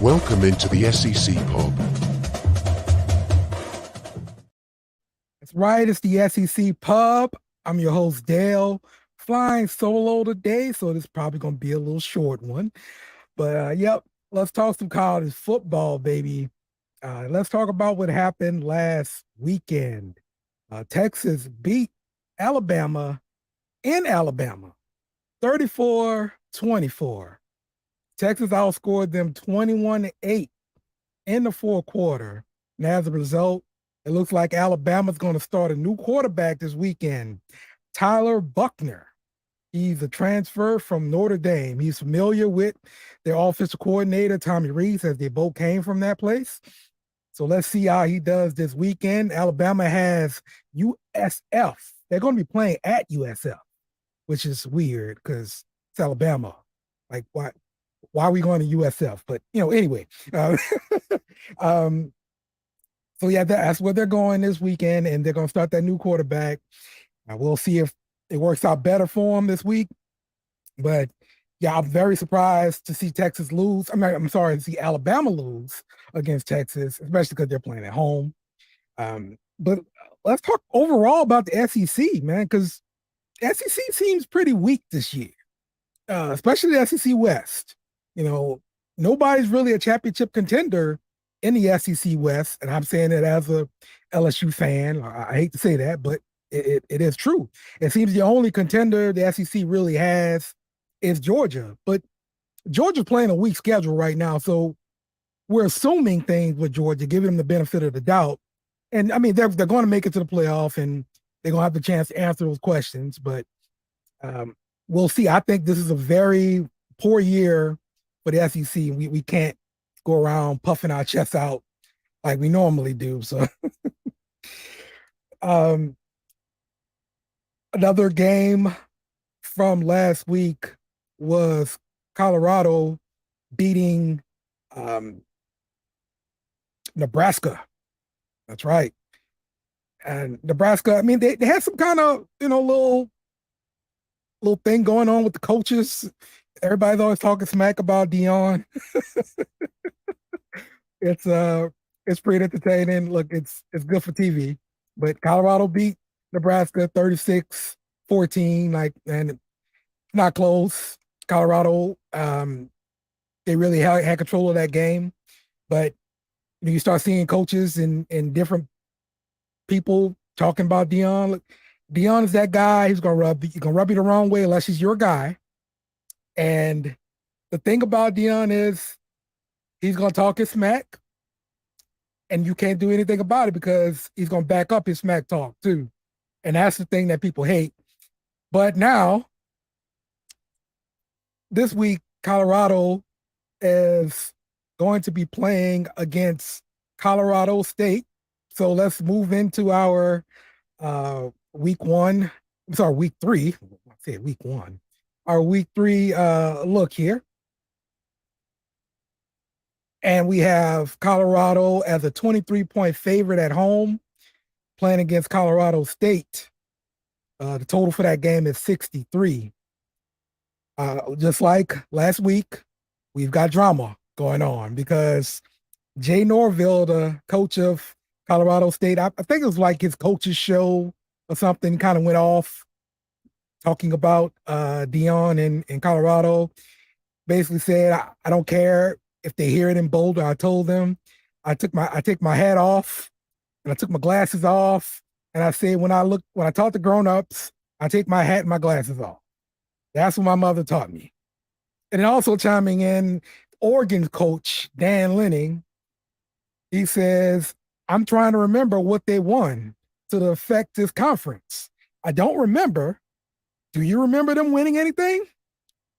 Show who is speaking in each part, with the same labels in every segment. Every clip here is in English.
Speaker 1: Welcome into the SEC Pod.
Speaker 2: That's right. It's the SEC Pub. I'm your host, Dale. Flying solo today, so this is probably going to be a little short one. But yep, let's talk some college football, baby. Let's talk about what happened last weekend. Texas beat Alabama in Alabama, 34-24. Texas outscored them 21-8 in the fourth quarter. And as a result, it looks like Alabama's going to start a new quarterback this weekend, Tyler Buchner. He's a transfer from Notre Dame. He's familiar with their offensive coordinator, Tommy Rees, as they both came from that place. So let's see how he does this weekend. Alabama has USF. They're going to be playing at USF, which is weird because it's Alabama. Like, why are we going to USF? But, anyway. So, yeah, that's where they're going this weekend, and they're going to start that new quarterback. We'll see if it works out better for them this week. But, yeah, I'm very surprised to see Texas lose. I'm sorry, to see Alabama lose against Texas, especially because they're playing at home. But let's talk overall about the SEC, man, because the SEC seems pretty weak this year, especially the SEC West. Nobody's really a championship contender in the SEC West, and I'm saying it as a LSU fan. I hate to say that, but it is true. It seems the only contender the SEC really has is Georgia, but Georgia's playing a weak schedule right now, so we're assuming things with Georgia, giving them the benefit of the doubt. And, they're going to make it to the playoff, and they're going to have the chance to answer those questions, but we'll see. I think this is a very poor year for the SEC. We can't go around puffing our chests out like we normally do. So another game from last week was Colorado beating Nebraska. That's right. And Nebraska, they had some kind of, little thing going on with the coaches. Everybody's always talking smack about Deion. It's pretty entertaining. Look, it's good for TV. But Colorado beat Nebraska 36-14, and not close. Colorado, they really had control of that game. But you start seeing coaches and different people talking about Deion. Look, Deion is that guy who's gonna rub you the wrong way unless he's your guy. And the thing about Deion is he's gonna talk his smack, and you can't do anything about it because he's gonna back up his smack talk too. And that's the thing that people hate. But now, this week, Colorado is going to be playing against Colorado State. So let's move into our week 3. I said week 1. Our week 3 look here. And we have Colorado as a 23-point favorite at home playing against Colorado State. The total for that game is 63. Just like last week, we've got drama going on because Jay Norville, the coach of Colorado State, I think it was like his coach's show or something, kind of went off talking about Deion in Colorado. Basically said, I don't care if they hear it in Boulder. I told them I take my hat off and I took my glasses off. And I said, when I talk to grown-ups, I take my hat and my glasses off. That's what my mother taught me. And then also chiming in, Oregon's coach, Dan Lenning, he says, I'm trying to remember what they won to affect this conference. I don't remember. Do you remember them winning anything?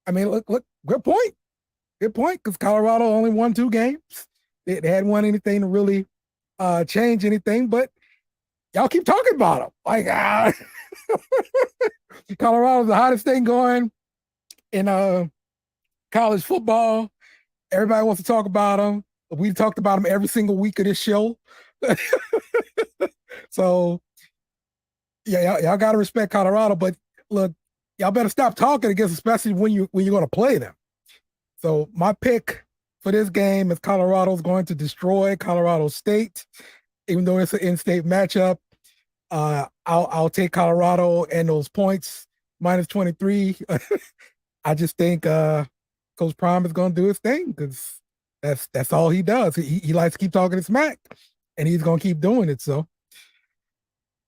Speaker 2: Look, good point. Good point, because Colorado only won 2 games. They hadn't won anything to really change anything, but y'all keep talking about them. Colorado's the hottest thing going in college football. Everybody wants to talk about them. We talked about them every single week of this show. So, yeah, y'all got to respect Colorado, but look, y'all better stop talking against, especially when you're going to play them. So my pick for this game is Colorado's going to destroy Colorado State, even though it's an in-state matchup. I'll take Colorado and those points minus 23. I just think Coach Prime is going to do his thing because that's all he does. He likes to keep talking smack, and he's going to keep doing it. So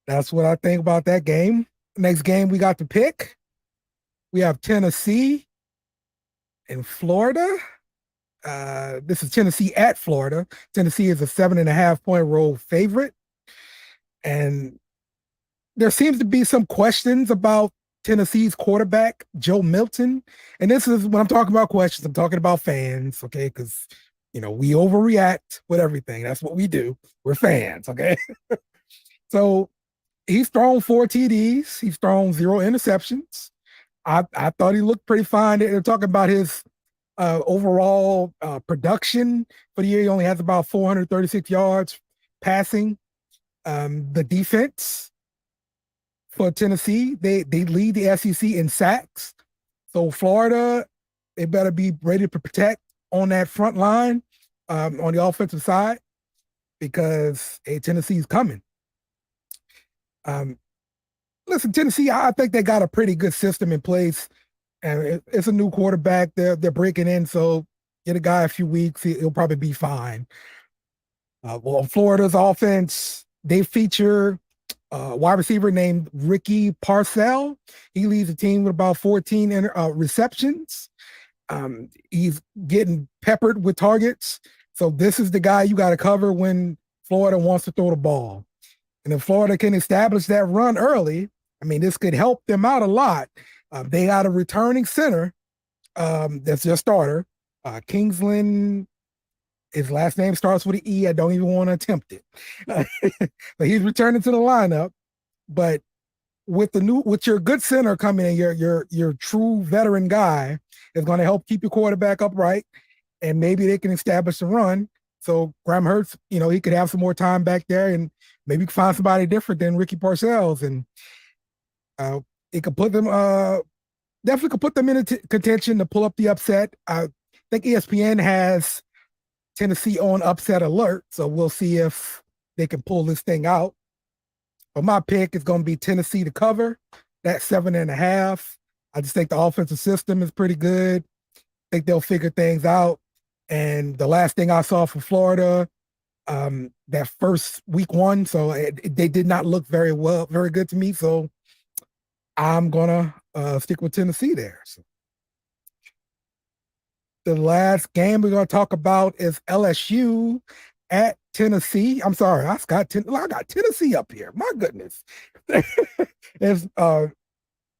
Speaker 2: that's what I think about that game. Next game we got to pick. We have Tennessee and Florida. This is Tennessee at Florida. Tennessee is a 7.5-point road favorite. And there seems to be some questions about Tennessee's quarterback, Joe Milton. And this is when I'm talking about questions, I'm talking about fans, okay? Because, we overreact with everything. That's what we do. We're fans, okay? So he's thrown 4 TDs. He's thrown 0 interceptions. I thought he looked pretty fine. They're talking about his overall production for the year. He only has about 436 yards passing. The defense for Tennessee, they lead the SEC in sacks. So Florida, they better be ready to protect on that front line on the offensive side because Tennessee's coming. Listen, Tennessee, I think they got a pretty good system in place, and it's a new quarterback. They're breaking in, so get a guy a few weeks, he'll probably be fine. Well, Florida's offense, they feature a wide receiver named Ricky Parcell. He leads the team with about 14 receptions. He's getting peppered with targets. So this is the guy you got to cover when Florida wants to throw the ball. And if Florida can establish that run early, this could help them out a lot. They got a returning center that's their starter, Kingsland. His last name starts with an E. I don't even want to attempt it. But he's returning to the lineup. But with your good center coming in, your true veteran guy is going to help keep your quarterback upright, and maybe they can establish a run. So Graham Mertz, he could have some more time back there, and maybe find somebody different than Ricky Parcells, and it could put them definitely could put them in contention to pull up the upset. I think ESPN has Tennessee on upset alert, so we'll see if they can pull this thing out. But my pick is going to be Tennessee to cover that 7.5. I just think the offensive system is pretty good. I think they'll figure things out. And the last thing I saw from Florida, that first week 1, so they did not look very good to me. So I'm gonna stick with Tennessee there. So the last game we're gonna talk about is LSU at Tennessee. I'm sorry, I got Tennessee up here. My goodness, it's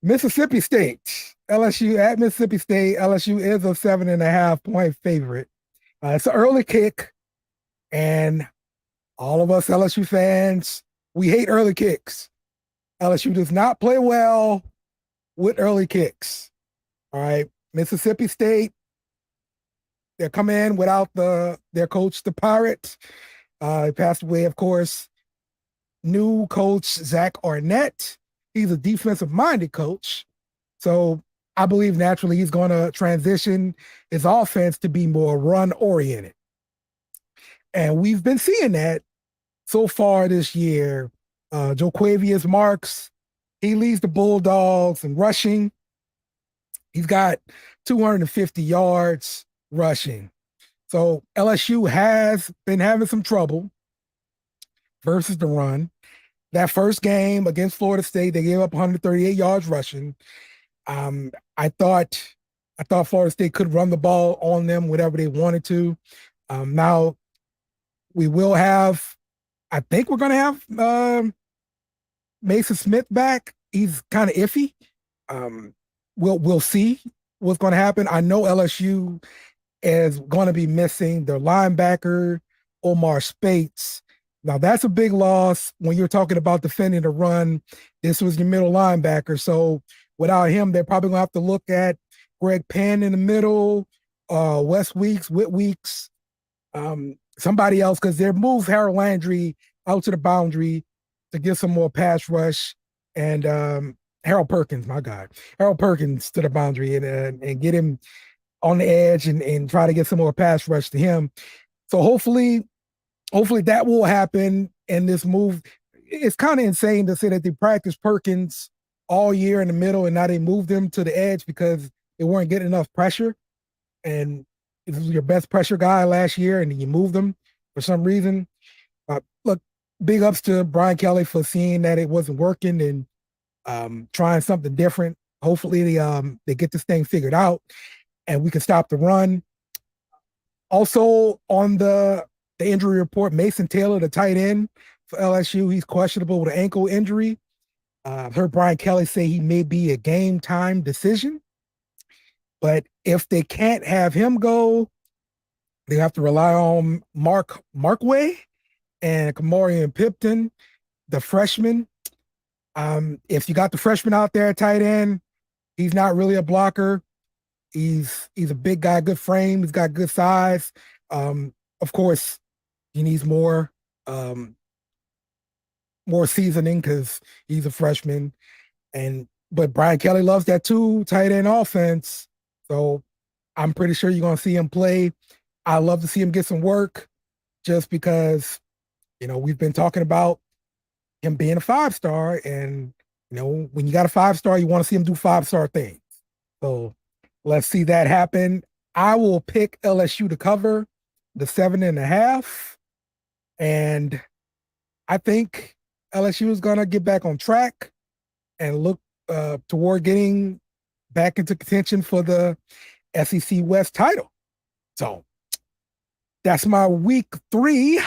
Speaker 2: Mississippi State. LSU at Mississippi State. LSU is a 7.5-point favorite. It's an early kick, and all of us LSU fans, we hate early kicks. LSU does not play well with early kicks. All right. Mississippi State, they're coming in without their coach, the Pirate. He passed away, of course. New coach, Zach Arnett. He's a defensive-minded coach. So I believe naturally he's going to transition his offense to be more run-oriented. And we've been seeing that so far this year. Jo'quavious Marks, he leads the Bulldogs in rushing. He's got 250 yards rushing. So LSU has been having some trouble versus the run. That first game against Florida State, they gave up 138 yards rushing. I thought Florida State could run the ball on them whatever they wanted to. Now we will have, I think we're going to have Mason Smith back. He's kind of iffy. We'll see what's going to happen. I know LSU is going to be missing their linebacker, Omar Spates. Now that's a big loss when you're talking about defending the run. This was your middle linebacker. So without him, they're probably going to have to look at Greg Penn in the middle, Wes Weeks, Whit Weeks, somebody else, because they moved Harold Landry out to the boundary to get some more pass rush, and Harold Perkins, my God, Harold Perkins to the boundary and get him on the edge and try to get some more pass rush to him. So hopefully that will happen. And this move, it's kind of insane to say that they practiced Perkins all year in the middle and now they moved him to the edge because they weren't getting enough pressure. And it was your best pressure guy last year, and you moved him for some reason. Look, big ups to Brian Kelly for seeing that it wasn't working and trying something different. Hopefully they get this thing figured out and we can stop the run. Also on the injury report, Mason Taylor, the tight end for LSU, he's questionable with an ankle injury. I've heard Brian Kelly say he may be a game time decision. But if they can't have him go, they have to rely on Markway and Kamarian Pipton, the freshman. If you got the freshman out there at tight end, he's not really a blocker. He's a big guy, good frame. He's got good size. Of course, he needs more seasoning because he's a freshman. But Brian Kelly loves that too, tight end offense. So I'm pretty sure you're going to see him play. I love to see him get some work just because, we've been talking about him being a 5-star. And, when you got a 5-star, you want to see him do 5-star things. So let's see that happen. I will pick LSU to cover the 7.5. And I think LSU is going to get back on track and look toward getting back into contention for the SEC West title. So that's my week 3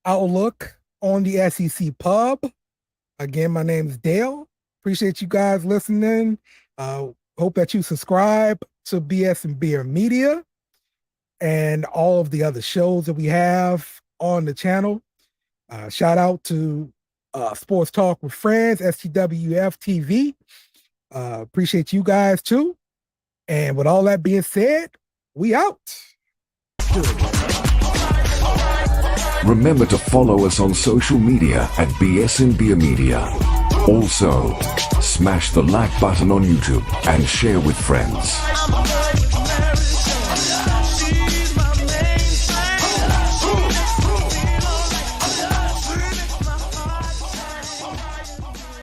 Speaker 2: outlook on the SEC pub. Again, my name is Dale. Appreciate you guys listening. Hope that you subscribe to BS and Beer Media and all of the other shows that we have on the channel. Shout out to Sports Talk with Friends, STWF TV. Appreciate you guys too. And with all that being said, we out.
Speaker 3: Remember to follow us on social media at BS and Beer Media. Also, smash the like button on YouTube and share with friends.